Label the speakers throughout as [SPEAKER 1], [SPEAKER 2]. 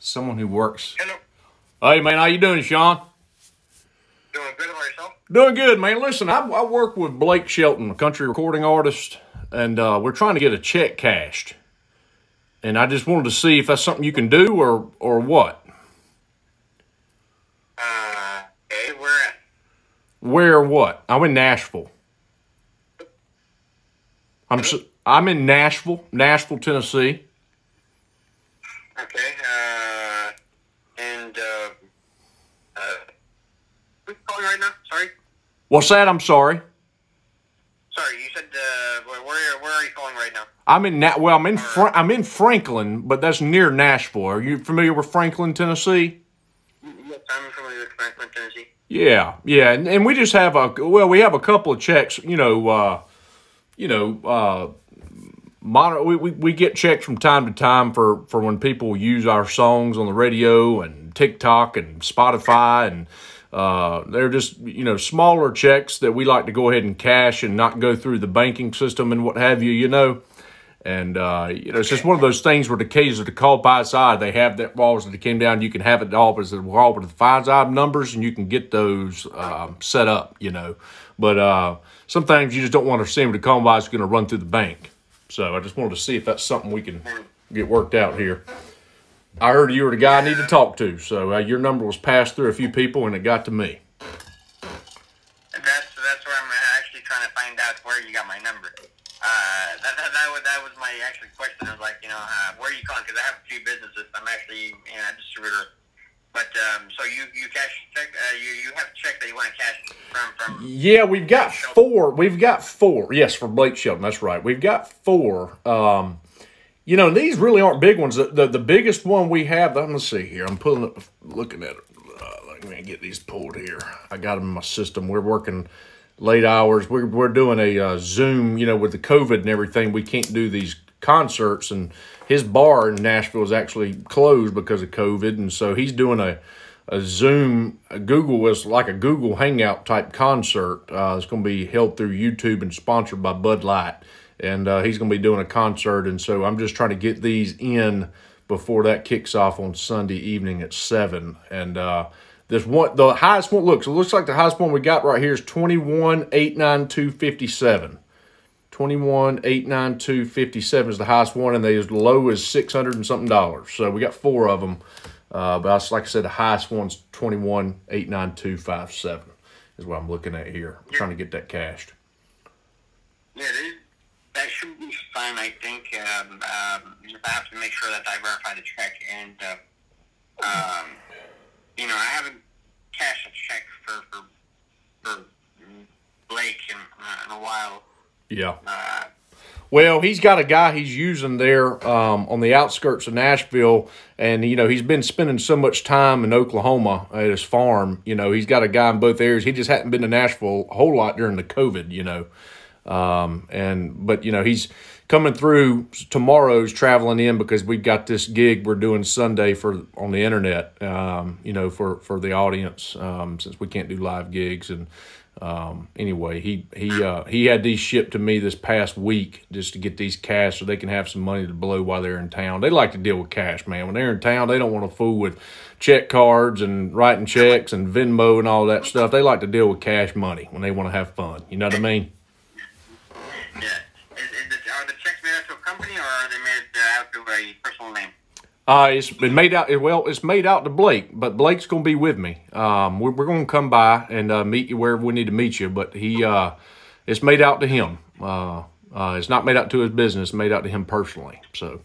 [SPEAKER 1] someone who works.
[SPEAKER 2] Hello.
[SPEAKER 1] Hey, man, how you doing, Sean?
[SPEAKER 2] Doing good about yourself?
[SPEAKER 1] Doing good, man. Listen, I work with Blake Shelton, a country recording artist, and we're trying to get a check cashed. And I just wanted to see if that's something you can do or what.
[SPEAKER 2] Hey, where at?
[SPEAKER 1] Where what? I'm in Nashville. I'm in Nashville, Tennessee.
[SPEAKER 2] Okay, who's calling right now? Sorry?
[SPEAKER 1] What's that? I'm sorry.
[SPEAKER 2] Sorry, you said, where are you calling right now?
[SPEAKER 1] I'm in Franklin, but that's near Nashville. Are you familiar with Franklin, Tennessee?
[SPEAKER 2] Yes, I'm familiar with Franklin, Tennessee.
[SPEAKER 1] Yeah, and we just have we have a couple of checks, we get checks from time to time for when people use our songs on the radio and TikTok and Spotify, and they're just, smaller checks that we like to go ahead and cash and not go through the banking system and what have you, And, it's just one of those things where the cases of the call by side, they have that walls that came down. You can have it all, but it's all with the 5 numbers, and you can get those set up, But sometimes you just don't want to see the call by is going to run through the bank. So I just wanted to see if that's something we can get worked out here. I heard you were the guy I need to talk to, so your number was passed through a few people, and it got to me.
[SPEAKER 2] That's where I'm actually trying to find out where you got my number. That was my actual question. I was like, where are you calling? Because I have a few businesses. I'm actually a distributor. But so you cash check? You have a check that you want to cash from?
[SPEAKER 1] Yeah, we've got four. We've got four. Yes, for Blake Shelton. That's right. We've got four. These really aren't big ones. The biggest one we have. Let me see here. I'm looking at it. Let me get these pulled here. I got them in my system. We're working late hours. We're doing a Zoom, with the COVID and everything. We can't do these concerts, and his bar in Nashville is actually closed because of COVID, and so he's doing a Zoom. Google was like a Google Hangout type concert. It's going to be held through YouTube and sponsored by Bud Light, and he's going to be doing a concert, and so I'm just trying to get these in before that kicks off on Sunday evening at 7, and the highest one, it looks like the highest one we got right here is 21,892.57. 21,892.57 is the highest one, and as low as $600 and something. So we got four of them. But like I said, the highest one's 21,892.57 is what I'm looking at here. I'm trying to get that cashed.
[SPEAKER 2] Yeah, that should be fine, I think. I have to make sure that I verify the check, and I haven't cashed a check for Blake in a while.
[SPEAKER 1] Yeah. Well, he's got a guy he's using there on the outskirts of Nashville, and, he's been spending so much time in Oklahoma at his farm. He's got a guy in both areas. He just hadn't been to Nashville a whole lot during the COVID, But he's coming through tomorrow's traveling in because we've got this gig we're doing Sunday on the internet, for the audience, since we can't do live gigs. And anyway, he had these shipped to me this past week just to get these cash so they can have some money to blow while they're in town. They like to deal with cash, man. When they're in town, they don't want to fool with check cards and writing checks and Venmo and all that stuff. They like to deal with cash money when they want to have fun. You know what I mean?
[SPEAKER 2] Yeah. Are the checks made out to a company, or are they made out to a personal name?
[SPEAKER 1] It's been made out. Well, it's made out to Blake, but Blake's going to be with me. We're going to come by and meet you wherever we need to meet you. But it's made out to him. It's not made out to his business. It's made out to him personally. So.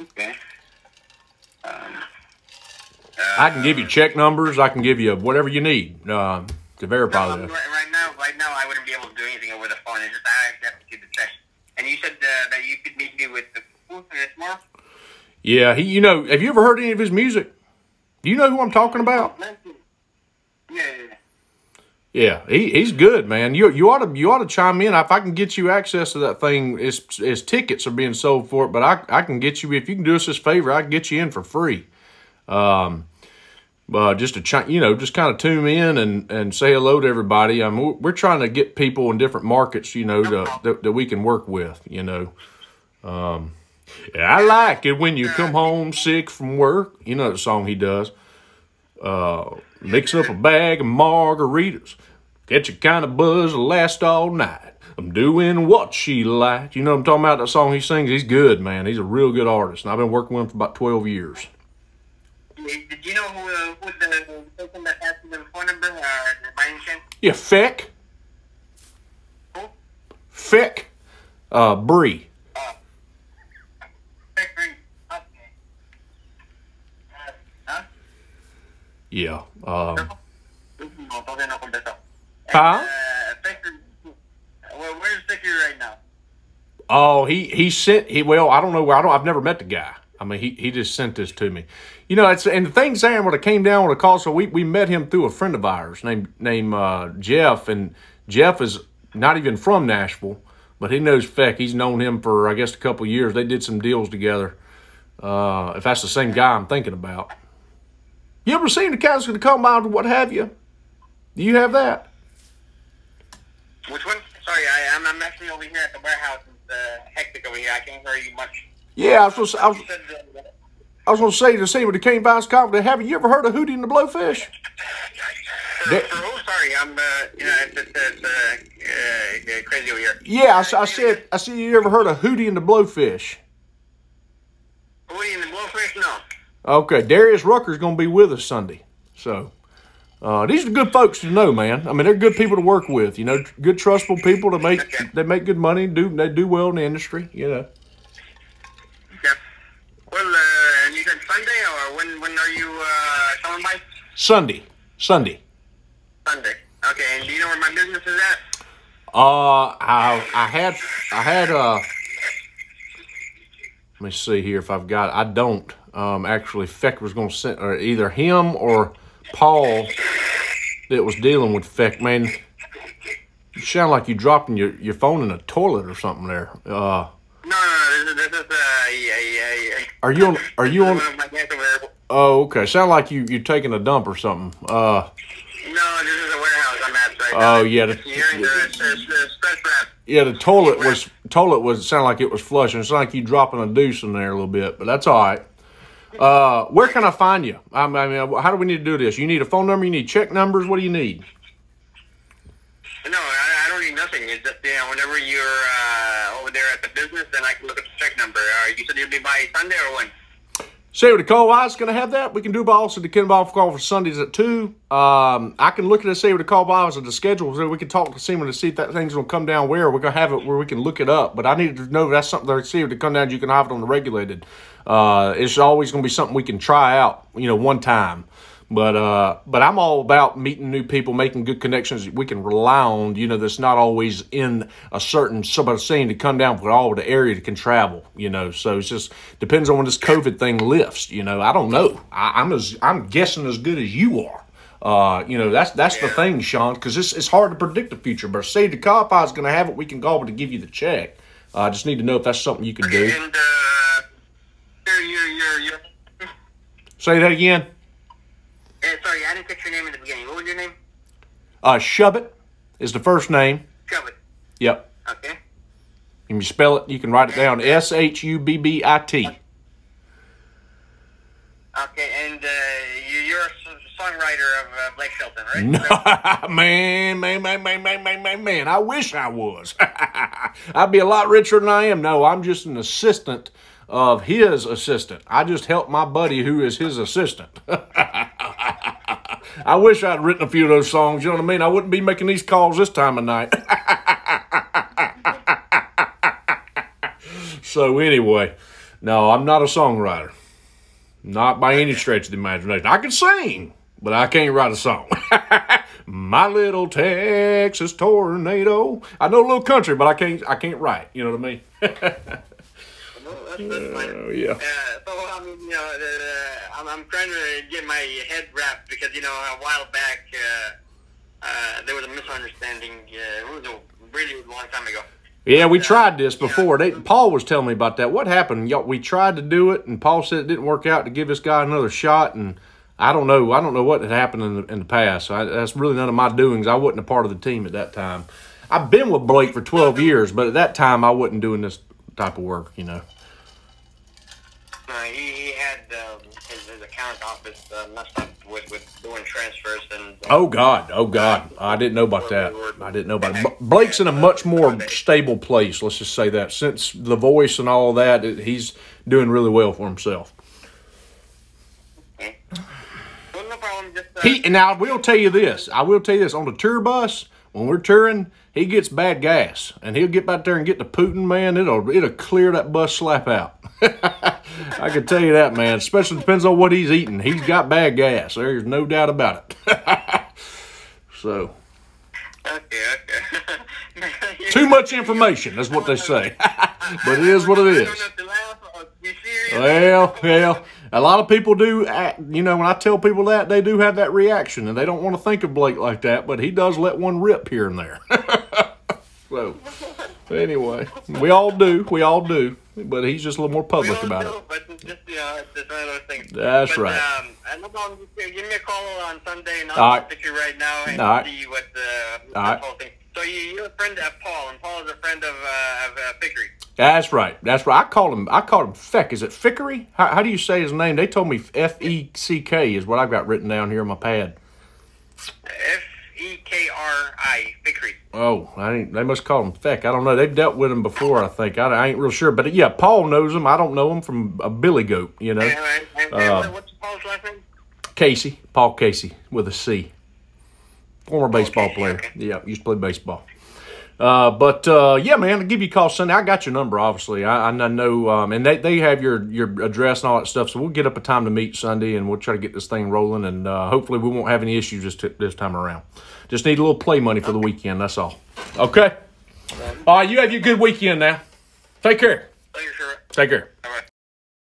[SPEAKER 2] Okay.
[SPEAKER 1] I can give you check numbers. I can give you whatever you need to verify that.
[SPEAKER 2] Right now, I wouldn't be able to do anything over the phone. It's just I have to see the check. And you said that you could meet me with the tomorrow?
[SPEAKER 1] Yeah, have you ever heard any of his music? Do you know who I'm talking about? Yeah, he's good, man. You ought to chime in. If I can get you access to that thing, his tickets are being sold for it, but I can get you, if you can do us this favor, I can get you in for free. Just to just kind of tune in and say hello to everybody. We're trying to get people in different markets, that we can work with, I like it when you come home sick from work. You know the song he does. Mixing up a bag of margaritas. Get you kind of buzz to last all night. I'm doing what she liked. You know what I'm talking about? That song he sings? He's good, man. He's a real good artist. And I've been working with him for about 12 years.
[SPEAKER 2] Did you know who the person that has the phone number by any chance?
[SPEAKER 1] Yeah, Feck.
[SPEAKER 2] Who?
[SPEAKER 1] Feck. Bree. Yeah. Huh?
[SPEAKER 2] Where's Victor right now?
[SPEAKER 1] Oh, he sent well, I don't know where I've never met the guy. I mean, he just sent this to me. You know, and the thing, Sam, when it came down with a call, so we met him through a friend of ours named Jeff, and Jeff is not even from Nashville, but he knows Feck. He's known him for, I guess, a couple of years. They did some deals together. If that's the same guy I'm thinking about. You ever seen the guys going to come out or what have you? Do you have that?
[SPEAKER 2] Which one? Sorry, I'm actually over here at the warehouse. It's hectic over here. I can't hear you much.
[SPEAKER 1] Yeah, I was going to say to see when it came by his confident. Have you ever heard of Hootie and the Blowfish?
[SPEAKER 2] For who? Sorry, I'm it's crazy over here.
[SPEAKER 1] Yeah, I said you ever heard of Hootie and the Blowfish?
[SPEAKER 2] Hootie and the Blowfish? No.
[SPEAKER 1] Okay, Darius Rucker's going to be with us Sunday. So, these are good folks to know, man. I mean, they're good people to work with. You know, good, trustful people to make. Okay. They make good money. They do well in the industry. You know.
[SPEAKER 2] Okay. Well, you said Sunday, or when are you coming by?
[SPEAKER 1] Sunday.
[SPEAKER 2] Sunday. Okay, and do you know where my business is at?
[SPEAKER 1] I had. Let me see here if I've got. I don't. Actually, Feck was going to send, or either him or Paul that was dealing with Feck. Man, you sound like you dropping your phone in a toilet or something there.
[SPEAKER 2] No. This is
[SPEAKER 1] Are you on? Oh, okay. Sound like you're taking a dump or something.
[SPEAKER 2] No, this is a warehouse I'm at right now.
[SPEAKER 1] Oh yeah.
[SPEAKER 2] The stretch wrap.
[SPEAKER 1] Yeah, the toilet was sound like it was flushing. It sounded like you dropping a deuce in there a little bit, but that's all right. Where can I find you? I mean, how do we need to do this? You need a phone number? You need check numbers? What do you need?
[SPEAKER 2] No, I don't need nothing. It's just, whenever you're over there at the business, then I can look at the check number. You said you'll be by Sunday or when?
[SPEAKER 1] Say what the call is going to have that. We can do also the Kinball call for Sundays at 2. I can look at it, say what the call by at the schedule, so we can talk to Seaman to see if that thing's going to come down where. We're going to have it where we can look it up. But I need to know if that's something to see if it come down, you can have it on the regulated. It's always going to be something we can try out, one time. But I'm all about meeting new people, making good connections that we can rely on, that's not always in a certain scene to come down for all the area that can travel, So it's just depends on when this COVID thing lifts, I don't know. I'm guessing as good as you are. That's the thing, Sean, because it's hard to predict the future. But say the call is going to have it, we can go over to give you the check. I just need to know if that's something you can do.
[SPEAKER 2] And you're
[SPEAKER 1] Say that again.
[SPEAKER 2] Sorry, I didn't catch your name in the beginning. What was your name?
[SPEAKER 1] Shubit is the first name.
[SPEAKER 2] Shubit.
[SPEAKER 1] Yep.
[SPEAKER 2] Okay.
[SPEAKER 1] Can you spell it? You can write it down. Shubbit.
[SPEAKER 2] Okay, and you're a songwriter of Blake Shelton, right?
[SPEAKER 1] No, man. I wish I was. I'd be a lot richer than I am. No, I'm just an assistant of his assistant. I just help my buddy who is his assistant. I wish I'd written a few of those songs, you know what I mean? I wouldn't be making these calls this time of night. So anyway, no, I'm not a songwriter. Not by any stretch of the imagination. I can sing, but I can't write a song. My little Texas tornado. I know a little country, but I can't write, you know what I mean?
[SPEAKER 2] That's fine.
[SPEAKER 1] Yeah.
[SPEAKER 2] I'm trying to get my head wrapped because, a while back there was a misunderstanding. It was a really long time ago.
[SPEAKER 1] Yeah, we tried this before. Paul was telling me about that. What happened? We tried to do it, and Paul said it didn't work out to give this guy another shot, and I don't know. I don't know what had happened in the past. That's really none of my doings. I wasn't a part of the team at that time. I've been with Blake for 12 years, but at that time I wasn't doing this type of work,
[SPEAKER 2] he had his account office messed up with doing transfers and.
[SPEAKER 1] Oh God! I didn't know about that. I didn't know about it. Blake's in a much more stable place. Let's just say that since the voice and all of that, he's doing really well for himself.
[SPEAKER 2] Okay. Well, no problem. Just,
[SPEAKER 1] Now I will tell you this. On the tour bus when we're touring, he gets bad gas, and he'll get back there and get the Putin, man. It'll clear that bus slap out. I can tell you that, man. Especially depends on what he's eating. He's got bad gas. There's no doubt about it. So.
[SPEAKER 2] Okay.
[SPEAKER 1] Too much information, that's what they say. But it is what it is.
[SPEAKER 2] I don't know if to laugh or be serious.
[SPEAKER 1] Well, a lot of people do, when I tell people that, they do have that reaction, and they don't want to think of Blake like that, but he does let one rip here and there. So, anyway, we all do, but he's just a little more public about it.
[SPEAKER 2] But it's just, it's one of those things.
[SPEAKER 1] That's right.
[SPEAKER 2] Give me a call on Sunday, and
[SPEAKER 1] All
[SPEAKER 2] I'll
[SPEAKER 1] right.
[SPEAKER 2] pick you right now and
[SPEAKER 1] All right.
[SPEAKER 2] see what
[SPEAKER 1] All right.
[SPEAKER 2] whole thing. So you're a friend of Paul, and Paul is a friend of Vickery.
[SPEAKER 1] That's right. I called him Feck. Is it Fickery? How do you say his name? They told me F-E-C-K is what I've got written down here on my pad.
[SPEAKER 2] F-E-K-R-I, Vickery.
[SPEAKER 1] Oh, they must call him Feck. I don't know. They've dealt with him before, I think. I ain't real sure. But, yeah, Paul knows him. I don't know him from a billy goat, you know.
[SPEAKER 2] What's Paul's last name?
[SPEAKER 1] Casey. Paul Casey with a C. Former baseball player.
[SPEAKER 2] Okay.
[SPEAKER 1] Yeah, used to play baseball. Yeah, man, I'll give you a call Sunday. I got your number, obviously. I know, and they have your address and all that stuff, so we'll get up a time to meet Sunday, and we'll try to get this thing rolling, and hopefully we won't have any issues this time around. Just need a little play money for the weekend, that's all. Okay? All right, you have your good weekend now. Take care.
[SPEAKER 2] Thank you, sir.
[SPEAKER 1] Take care.